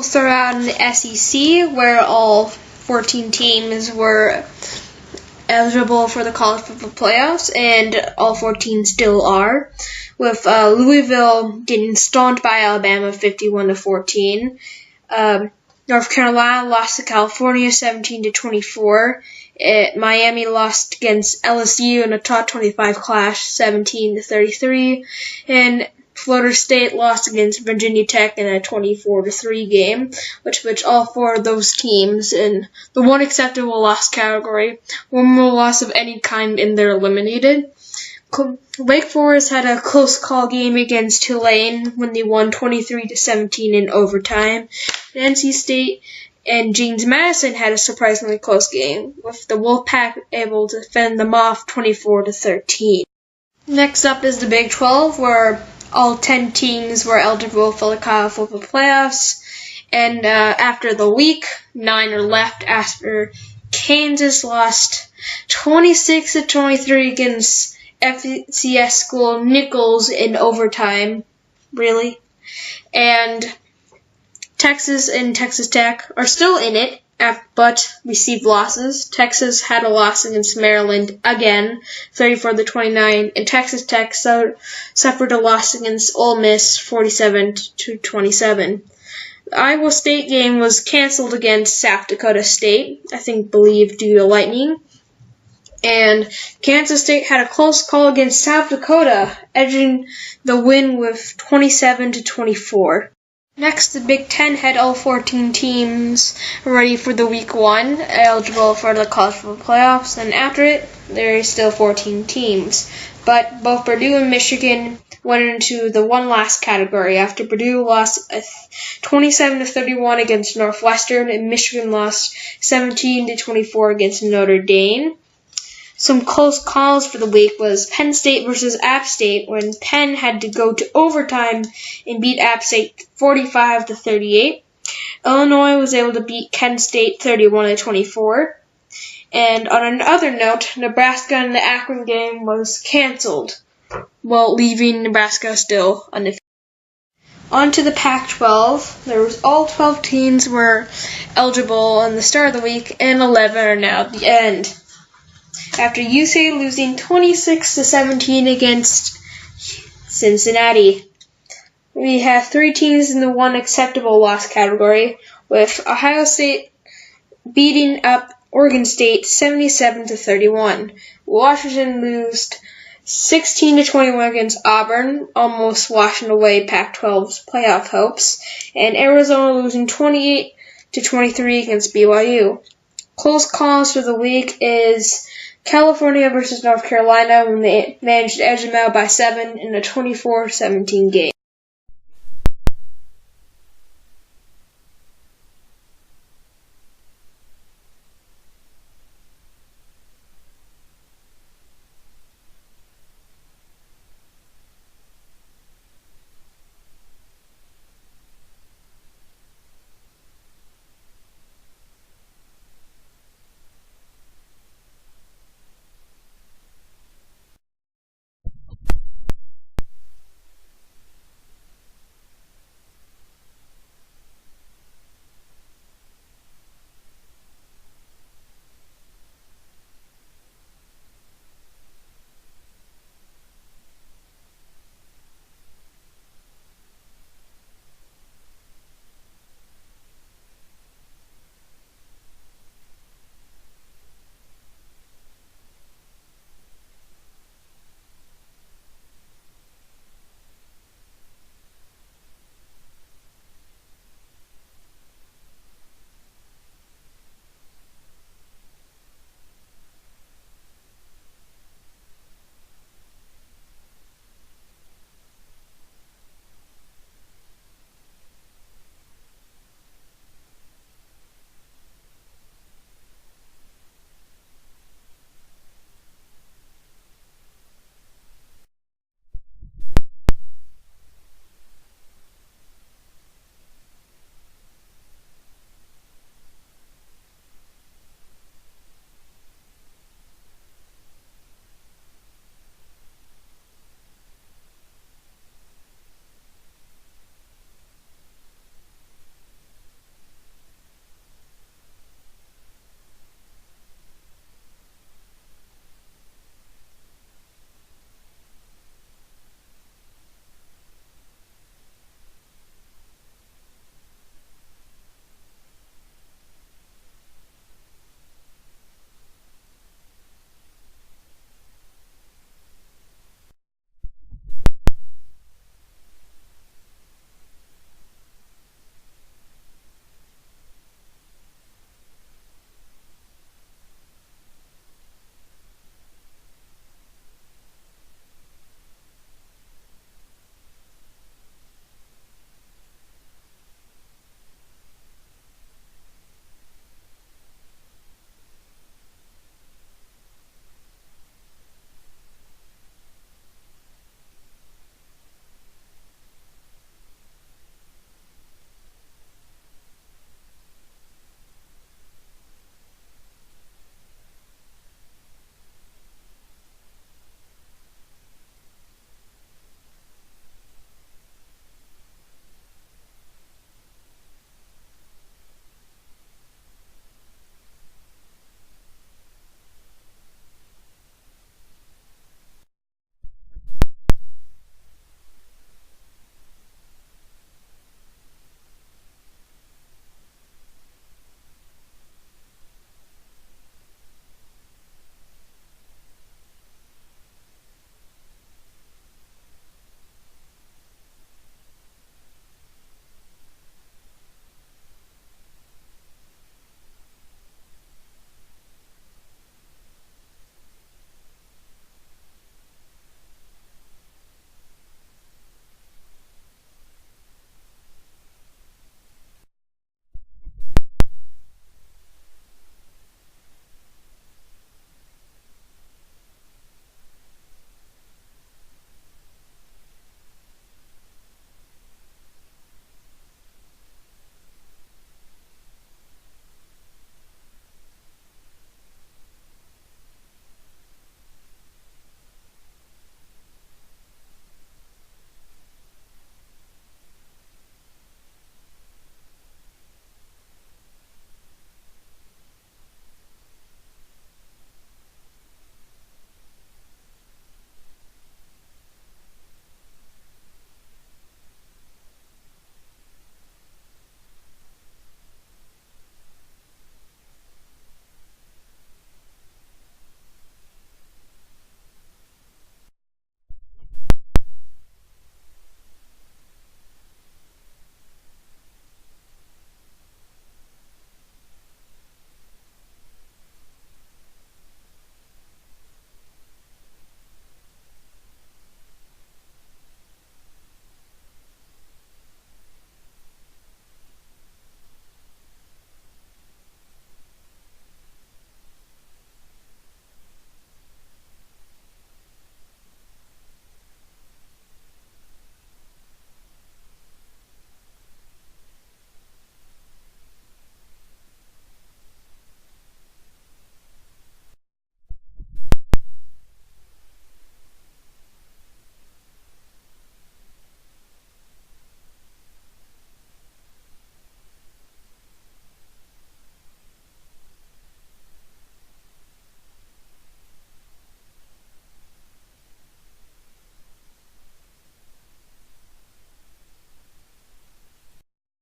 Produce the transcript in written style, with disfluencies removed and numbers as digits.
we'll start out in the SEC, where all 14 teams were eligible for the college football playoffs, and all 14 still are, with Louisville getting stomped by Alabama 51-14. North Carolina lost to California 17-24. Miami lost against LSU in a top 25 clash 17-33, and Florida State lost against Virginia Tech in a 24-3 game, which all four of those teams in the one acceptable loss category, one more loss of any kind, and they're eliminated. Wake Forest had a close call game against Tulane when they won 23-17 in overtime. NC State and James Madison had a surprisingly close game, with the Wolfpack able to fend them off 24-13. Next up is the Big 12, where all 10 teams were eligible for the college football playoffs, and after the week, 9 are left after Kansas lost 26-23 against FCS school Nichols in overtime. Really? And Texas and Texas Tech are still in it, but received losses. Texas had a loss against Maryland again, 34-29, and Texas Tech suffered a loss against Ole Miss, 47-27. The Iowa State game was canceled against South Dakota State, believed due to lightning. And Kansas State had a close call against South Dakota, edging the win with 27-24. Next, the Big Ten had all 14 teams ready for the Week 1, eligible for the college football playoffs, and after it, there are still 14 teams. But both Purdue and Michigan went into the one last category after Purdue lost 27-31 against Northwestern, and Michigan lost 17-24 against Notre Dame. Some close calls for the week was Penn State versus App State, when Penn had to go to overtime and beat App State 45-38. Illinois was able to beat Kent State 31-24. And on another note, Nebraska in the Akron game was canceled, while leaving Nebraska still undefeated. On to the Pac-12. There was all 12 teams were eligible on the start of the week, and 11 are now at the end. After UCLA losing 26-17 against Cincinnati. We have 3 teams in the one acceptable loss category, with Ohio State beating up Oregon State 77-31. Washington lost 16-21 against Auburn, almost washing away Pac-12's playoff hopes, and Arizona losing 28-23 against BYU. Close calls for the week is California versus North Carolina, when they managed to edge them out by 7 in a 24-17 game.